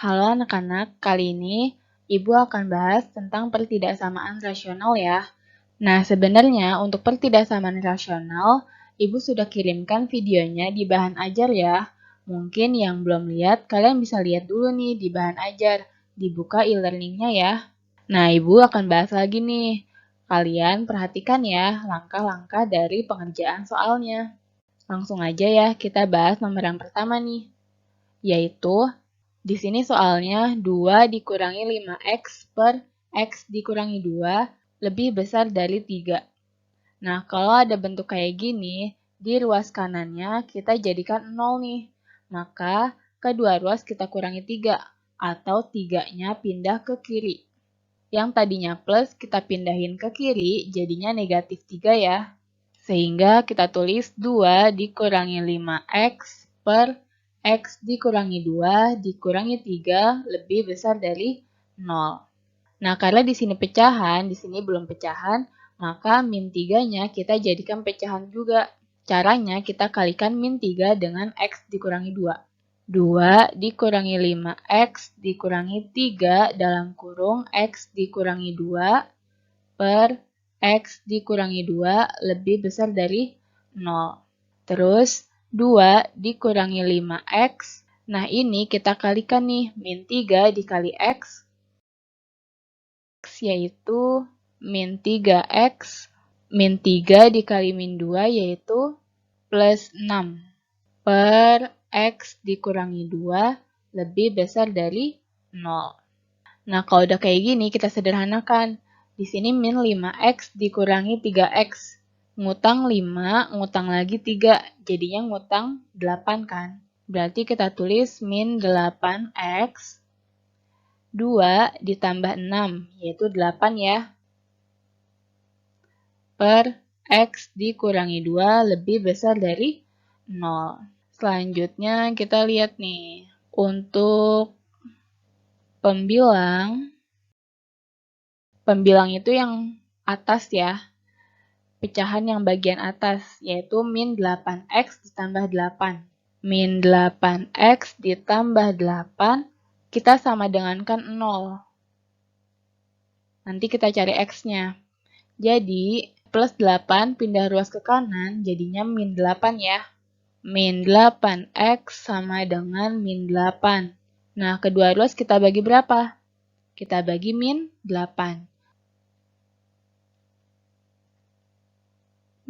Halo anak-anak, kali ini Ibu akan bahas tentang pertidaksamaan rasional ya. Nah, sebenarnya untuk pertidaksamaan rasional, Ibu sudah kirimkan videonya di bahan ajar ya. Mungkin yang belum lihat, kalian bisa lihat dulu nih di bahan ajar. Dibuka e-learningnya ya. Nah, Ibu akan bahas lagi nih. Kalian perhatikan ya langkah-langkah dari pengerjaan soalnya. Langsung aja ya, kita bahas nomor yang pertama nih, yaitu di sini soalnya 2 dikurangi 5x per x dikurangi 2 lebih besar dari 3. Nah, kalau ada bentuk kayak gini, di ruas kanannya kita jadikan 0 nih. Maka, kedua ruas kita kurangi 3, atau 3-nya pindah ke kiri. Yang tadinya plus kita pindahin ke kiri, jadinya negatif 3 ya. Sehingga kita tulis 2 dikurangi 5x per x dikurangi 2 dikurangi 3 lebih besar dari 0. Nah, karena di sini pecahan, di sini belum pecahan, maka min 3-nya kita jadikan pecahan juga. Caranya kita kalikan min 3 dengan x dikurangi 2. 2 dikurangi 5x dikurangi 3 dalam kurung x dikurangi 2 per x dikurangi 2 lebih besar dari 0. Terus 2 dikurangi 5x. Nah, ini kita kalikan nih, min 3 dikali x, yaitu min 3x. Min 3 dikali min 2 yaitu plus 6. Per x dikurangi 2 lebih besar dari 0. Nah, kalau udah kayak gini, kita sederhanakan. Di sini min 5x dikurangi 3x. Ngutang 5, ngutang lagi 3. Jadinya ngutang 8 kan. Berarti kita tulis min 8x 2 ditambah 6, yaitu 8 ya. Per x dikurangi 2 lebih besar dari 0. Selanjutnya kita lihat nih. Untuk pembilang itu yang atas ya. Pecahan yang bagian atas, yaitu min 8x ditambah 8. Min 8x ditambah 8, kita sama dengankan 0. Nanti kita cari x-nya. Jadi, plus 8 pindah ruas ke kanan, jadinya min 8 ya. Min 8x sama dengan min 8. Nah, kedua ruas kita bagi berapa? Kita bagi min 8.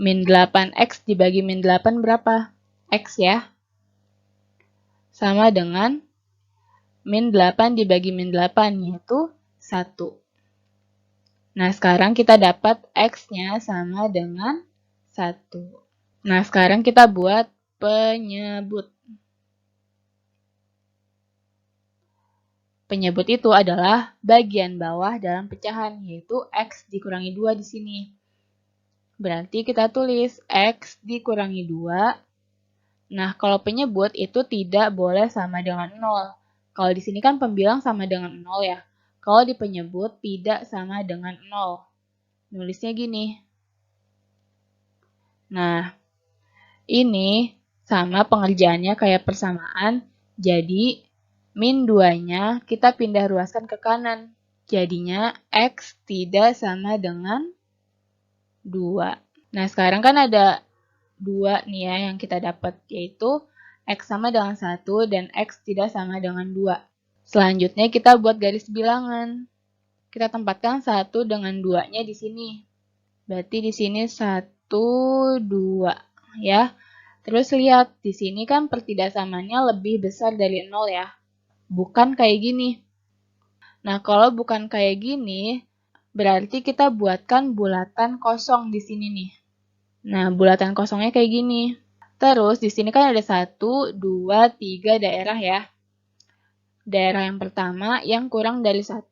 Min 8x dibagi min 8 berapa? X ya. Sama dengan min 8 dibagi min 8, yaitu 1. Nah, sekarang kita dapat X-nya sama dengan 1. Nah, sekarang kita buat penyebut. Penyebut itu adalah bagian bawah dalam pecahan, yaitu X dikurangi 2 di sini. Berarti kita tulis X dikurangi 2. Nah, kalau penyebut itu tidak boleh sama dengan 0. Kalau di sini kan pembilang sama dengan 0 ya. Kalau di penyebut tidak sama dengan 0. Nulisnya gini. Nah, ini sama pengerjaannya kayak persamaan. Jadi, min 2-nya kita pindah ruaskan ke kanan. Jadinya X tidak sama dengan 2. Nah, sekarang kan ada 2 nih ya yang kita dapat, yaitu X sama dengan 1 dan X tidak sama dengan 2. Selanjutnya kita buat garis bilangan. Kita tempatkan 1 dengan 2-nya di sini. Berarti di sini 1, 2 ya. Terus lihat, di sini kan pertidaksamaannya lebih besar dari 0 ya. Bukan kayak gini. Nah, kalau bukan kayak gini, berarti kita buatkan bulatan kosong di sini nih. Nah, bulatan kosongnya kayak gini. Terus, di sini kan ada 1, 2, 3 daerah ya. Daerah yang pertama yang kurang dari 1.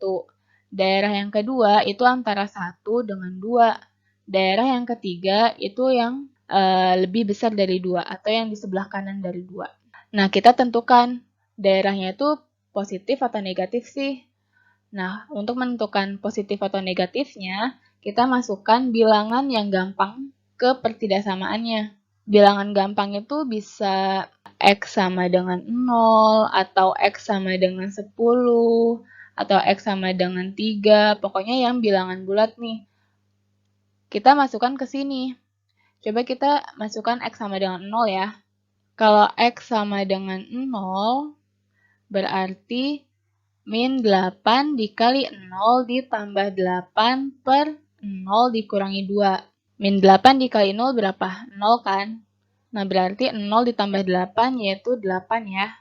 Daerah yang kedua itu antara 1 dengan 2. Daerah yang ketiga itu yang lebih besar dari 2 atau yang di sebelah kanan dari 2. Nah, kita tentukan daerahnya itu positif atau negatif sih. Nah, untuk menentukan positif atau negatifnya, kita masukkan bilangan yang gampang ke pertidaksamaannya. Bilangan gampang itu bisa X sama dengan 0, atau X sama dengan 10, atau X sama dengan 3, pokoknya yang bilangan bulat nih. Kita masukkan ke sini. Coba kita masukkan X sama dengan 0 ya. Kalau X sama dengan 0, berarti min 8 dikali 0 ditambah 8 per 0 dikurangi 2. Min 8 dikali 0 berapa? 0 kan? Nah, berarti 0 ditambah 8 yaitu 8 ya.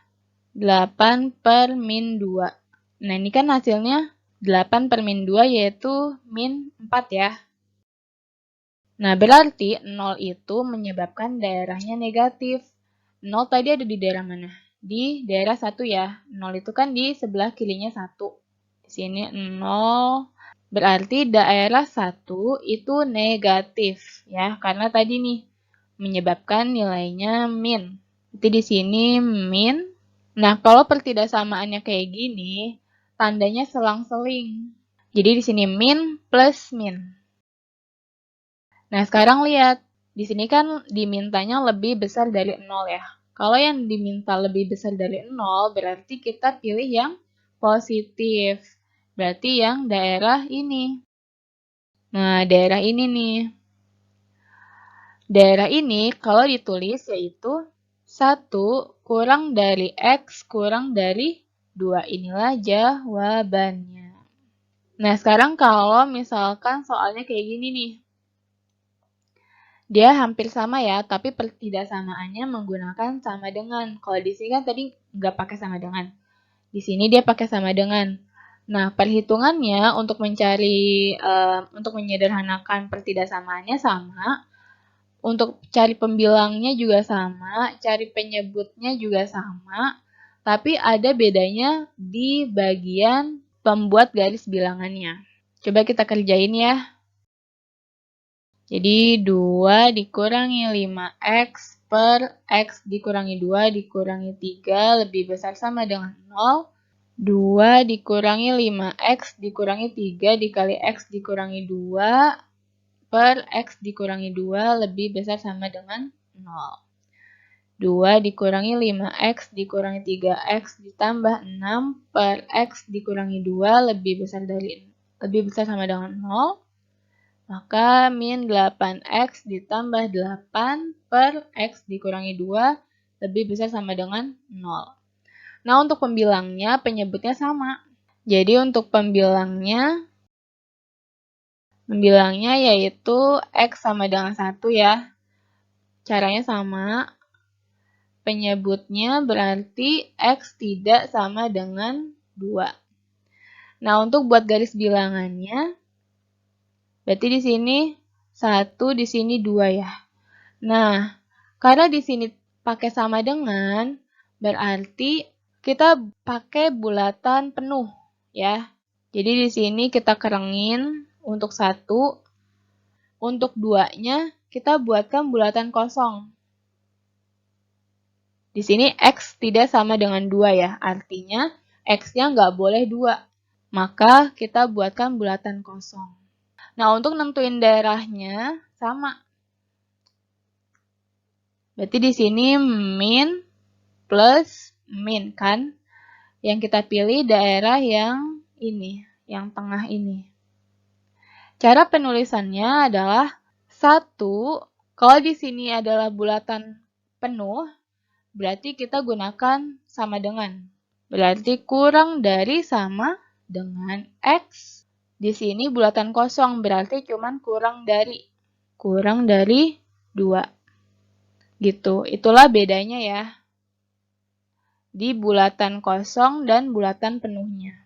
8 per min 2. Nah, ini kan hasilnya 8 per min 2 yaitu min 4 ya. Nah, berarti 0 itu menyebabkan daerahnya negatif. 0 tadi ada di daerah mana? Di daerah 1 ya. 0 itu kan di sebelah kirinya 1. Di sini 0. Berarti daerah 1 itu negatif ya. Karena tadi nih menyebabkan nilainya min. Jadi di sini min. Nah, kalau pertidaksamaannya kayak gini, tandanya selang-seling. Jadi di sini min plus min. Nah, sekarang lihat. Di sini kan dimintanya lebih besar dari 0 ya. Kalau yang diminta lebih besar dari 0, berarti kita pilih yang positif. Berarti yang daerah ini. Nah, daerah ini nih. Daerah ini kalau ditulis yaitu 1 kurang dari X kurang dari 2. Inilah jawabannya. Nah, sekarang kalau misalkan soalnya kayak gini nih. Dia hampir sama ya, tapi pertidaksamaannya menggunakan sama dengan. Kalau di sini kan tadi nggak pakai sama dengan. Di sini dia pakai sama dengan. Nah, perhitungannya untuk untuk menyederhanakan pertidaksamaannya sama. Untuk cari pembilangnya juga sama, cari penyebutnya juga sama. Tapi ada bedanya di bagian pembuat garis bilangannya. Coba kita kerjain ya. Jadi 2 dikurangi 5X per X dikurangi 2 dikurangi 3 lebih besar sama dengan 0. 2 dikurangi 5X dikurangi 3 dikali X dikurangi 2 per X dikurangi 2 lebih besar sama dengan 0. 2 dikurangi 5X dikurangi 3X ditambah 6 per X dikurangi 2 lebih besar sama dengan 0. Maka min 8X ditambah 8 per X dikurangi 2 lebih besar sama dengan 0. Nah, untuk pembilangnya, penyebutnya sama. Jadi, untuk pembilangnya yaitu X sama dengan 1 ya. Caranya sama. Penyebutnya berarti X tidak sama dengan 2. Nah, untuk buat garis bilangannya, berarti di sini 1, di sini 2 ya. Nah, karena di sini pakai sama dengan, berarti kita pakai bulatan penuh ya. Jadi di sini kita kerengin untuk 1, untuk 2-nya kita buatkan bulatan kosong. Di sini X tidak sama dengan 2 ya, artinya X-nya nggak boleh 2. Maka kita buatkan bulatan kosong. Nah, untuk nentuin daerahnya sama. Berarti di sini min plus min kan. Yang kita pilih daerah yang ini, yang tengah ini. Cara penulisannya adalah 1, kalau di sini adalah bulatan penuh, berarti kita gunakan sama dengan. Berarti kurang dari sama dengan X. Di sini bulatan kosong, berarti cuman kurang dari 2. Gitu, itulah bedanya ya. Di bulatan kosong dan bulatan penuhnya.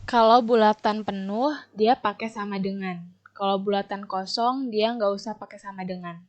Kalau bulatan penuh, dia pakai sama dengan. Kalau bulatan kosong, dia nggak usah pakai sama dengan.